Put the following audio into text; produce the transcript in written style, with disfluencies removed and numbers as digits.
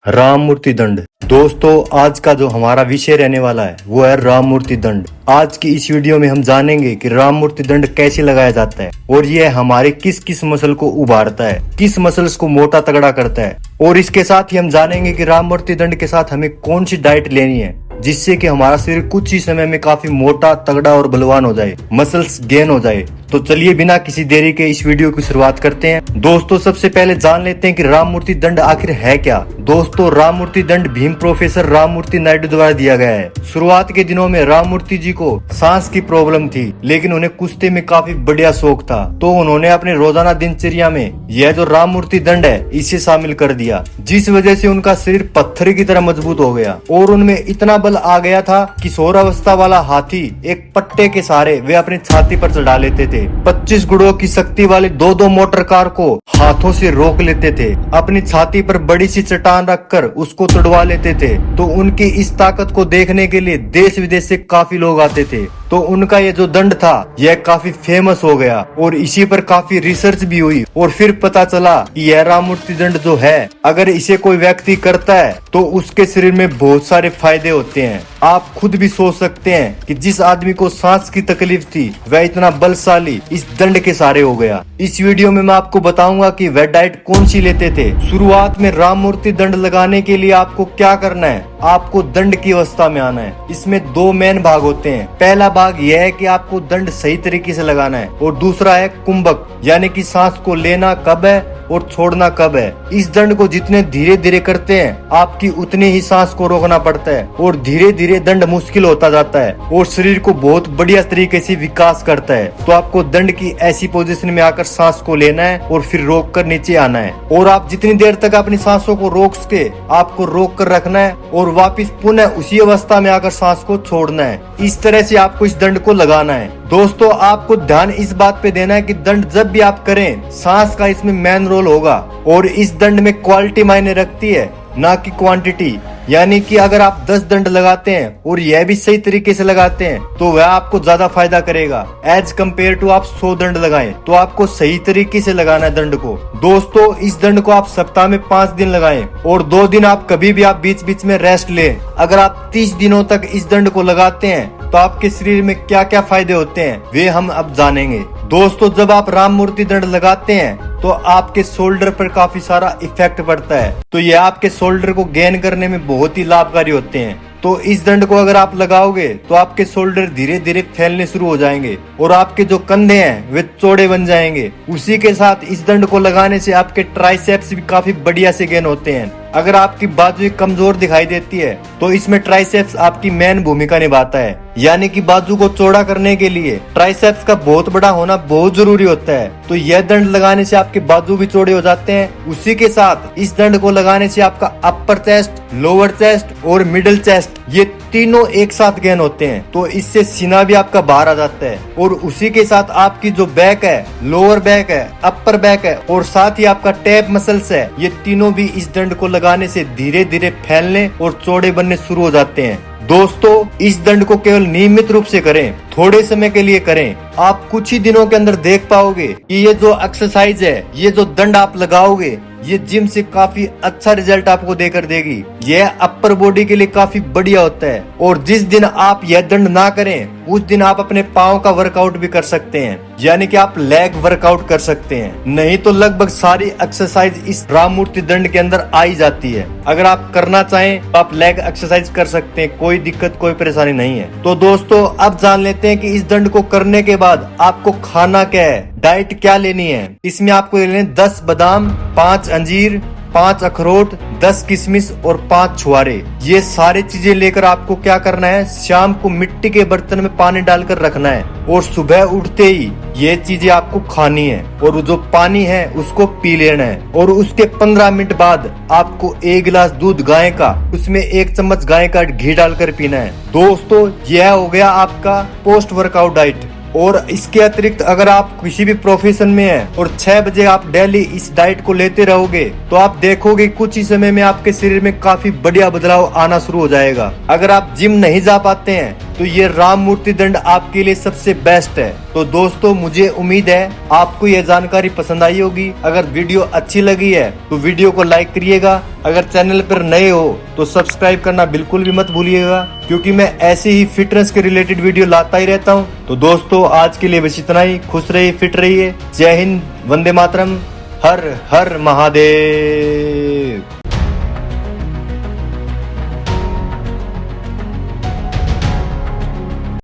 राम मूर्ति दंड। दोस्तों, आज का जो हमारा विषय रहने वाला है वो है राम मूर्ति दंड। आज की इस वीडियो में हम जानेंगे कि राम मूर्ति दंड कैसे लगाया जाता है और यह हमारे किस किस मसल को उभारता है, किस मसल्स को मोटा तगड़ा करता है। और इसके साथ ही हम जानेंगे कि राम मूर्ति दंड के साथ हमें कौन सी डाइट लेनी है जिससे कि हमारा शरीर कुछ ही समय में काफी मोटा तगड़ा और बलवान हो जाए, मसल्स गेन हो जाए। तो चलिए बिना किसी देरी के इस वीडियो की शुरुआत करते हैं। दोस्तों, सबसे पहले जान लेते हैं कि राम मूर्ति दंड आखिर है क्या। दोस्तों, राम मूर्ति दंड भीम प्रोफेसर राम मूर्ति नायडू द्वारा दिया गया है। शुरुआत के दिनों में राम मूर्ति जी को सांस की प्रॉब्लम थी, लेकिन उन्हें कुश्ती में काफी बढ़िया शौक था, तो उन्होंने अपने रोजाना दिनचर्या में यह जो राम मूर्ति दंड है इसे शामिल कर दिया, जिस वजह से उनका शरीर पत्थर की तरह मजबूत हो गया और उनमें इतना बल आ गया था कि किशोरावस्था वाला हाथी एक पट्टे के सहारे वे अपनी छाती पर चढ़ा लेते थे। 25 गुड़ों की शक्ति वाले दो मोटर कार को हाथों से रोक लेते थे, अपनी छाती पर बड़ी सी चट्टान रखकर उसको तोड़वा लेते थे। तो उनकी इस ताकत को देखने के लिए देश विदेश से काफी लोग आते थे। तो उनका ये जो दंड था यह काफी फेमस हो गया और इसी पर काफी रिसर्च भी हुई और फिर पता चला कि यह राम मूर्ति दंड जो है, अगर इसे कोई व्यक्ति करता है तो उसके शरीर में बहुत सारे फायदे होते हैं। आप खुद भी सोच सकते हैं कि जिस आदमी को सांस की तकलीफ थी वह इतना बलशाली इस दंड के सहारे हो गया। इस वीडियो में मैं आपको बताऊंगा कि वह डाइट कौन सी लेते थे। शुरुआत में राम मूर्ति दंड लगाने के लिए आपको क्या करना है, आपको दंड की अवस्था में आना है। इसमें दो मेन भाग होते हैं। पहला भाग यह है कि आपको दंड सही तरीके से लगाना है और दूसरा है कुंभक, यानी कि सांस को लेना कब है और छोड़ना कब है। इस दंड को जितने धीरे धीरे करते हैं आपकी उतनी ही सांस को रोकना पड़ता है और धीरे धीरे दंड मुश्किल होता जाता है और शरीर को बहुत बढ़िया तरीके से विकास करता है। तो आपको दंड की ऐसी पोजीशन में आकर सांस को लेना है और फिर रोक कर नीचे आना है और आप जितनी देर तक अपनी सांसों को रोक सके आपको रोक कर रखना है और वापिस पुनः उसी अवस्था में आकर सांस को छोड़ना है। इस तरह से आपको इस दंड को लगाना है। दोस्तों, आपको ध्यान इस बात पे देना है कि दंड जब भी आप करें सांस का इसमें मेन रोल होगा और इस दंड में क्वालिटी मायने रखती है, ना कि क्वांटिटी। यानी कि अगर आप 10 दंड लगाते हैं और यह भी सही तरीके से लगाते हैं तो वह आपको ज्यादा फायदा करेगा एज कम्पेयर टू आप 100 दंड लगाएं। तो आपको सही तरीके से लगाना है दंड को। दोस्तों, इस दंड को आप सप्ताह में 5 दिन लगाएं और 2 दिन आप कभी भी आप बीच बीच में रेस्ट लें। अगर आप 30 दिनों तक इस दंड को लगाते हैं तो आपके शरीर में क्या क्या फायदे होते हैं वे हम अब जानेंगे। दोस्तों, जब आप राम मूर्ति दंड लगाते हैं तो आपके शोल्डर पर काफी सारा इफेक्ट पड़ता है, तो यह आपके शोल्डर को गेन करने में बहुत ही लाभकारी होते हैं। तो इस दंड को अगर आप लगाओगे तो आपके शोल्डर धीरे धीरे फैलने शुरू हो जाएंगे और आपके जो कंधे हैं वे चौड़े बन जाएंगे। उसी के साथ इस दंड को लगाने से आपके ट्राइसेप्स भी काफी बढ़िया से गेन होते हैं। अगर आपकी बाजू कमजोर दिखाई देती है तो इसमें ट्राइसेप्स आपकी मेन भूमिका निभाता है। यानी कि बाजू को चौड़ा करने के लिए ट्राइसेप्स का बहुत बड़ा होना बहुत जरूरी होता है। तो यह दंड लगाने से आपके बाजू भी चौड़े हो जाते हैं। उसी के साथ इस दंड को लगाने से आपका अपर चेस्ट, लोअर चेस्ट और मिडिल चेस्ट ये तीनों एक साथ गेन होते हैं। तो इससे सीना भी आपका बाहर आ जाता है और उसी के साथ आपकी जो बैक है, लोअर बैक है, अपर बैक है और साथ ही आपका टैप मसल्स है, ये तीनों भी इस दंड को लगाने से धीरे धीरे फैलने और चौड़े बनने शुरू हो जाते हैं। दोस्तों, इस दंड को केवल नियमित रूप से करें, थोड़े समय के लिए करें। आप कुछ ही दिनों के अंदर देख पाओगे कि ये जो एक्सरसाइज है, ये जो दंड आप लगाओगे, ये जिम से काफी अच्छा रिजल्ट आपको देकर देगी। यह अपर बॉडी के लिए काफी बढ़िया होता है और जिस दिन आप यह दंड ना करें उस दिन आप अपने पाँव का वर्कआउट भी कर सकते हैं, यानी कि आप लेग वर्कआउट कर सकते हैं। नहीं तो लगभग सारी एक्सरसाइज इस राम मूर्ति दंड के अंदर आई जाती है। अगर आप करना चाहें तो आप लेग एक्सरसाइज कर सकते हैं, कोई दिक्कत कोई परेशानी नहीं है। तो दोस्तों, अब जान लेते हैं कि इस दंड को करने के बाद आपको खाना क्या है, डाइट क्या लेनी है। इसमें आपको लेने 10 बादाम, 5 अंजीर, 5 अखरोट, 10 किशमिश और 5 छुआरे। ये सारी चीजें लेकर आपको क्या करना है, शाम को मिट्टी के बर्तन में पानी डालकर रखना है और सुबह उठते ही ये चीजें आपको खानी है और जो पानी है उसको पी लेना है और उसके 15 मिनट बाद आपको 1 गिलास दूध गाय का, उसमें 1 चम्मच गाय का घी डालकर पीना है। दोस्तों, यह हो गया आपका पोस्ट वर्कआउट डाइट। और इसके अतिरिक्त अगर आप किसी भी प्रोफेशन में हैं और 6 बजे आप डेली इस डाइट को लेते रहोगे तो आप देखोगे कुछ ही समय में आपके शरीर में काफी बढ़िया बदलाव आना शुरू हो जाएगा। अगर आप जिम नहीं जा पाते हैं तो ये राम मूर्ति दंड आपके लिए सबसे बेस्ट है। तो दोस्तों मुझे उम्मीद है आपको यह जानकारी पसंद आई होगी। अगर वीडियो अच्छी लगी है तो वीडियो को लाइक करिएगा। अगर चैनल पर नए हो तो सब्सक्राइब करना बिल्कुल भी मत भूलिएगा, क्योंकि मैं ऐसे ही फिटनेस के रिलेटेड वीडियो लाता ही रहता हूँ। तो दोस्तों आज के लिए बस इतना ही। खुश रहिए, फिट रहिए। जय हिंद, वंदे मातरम, हर हर महादेव।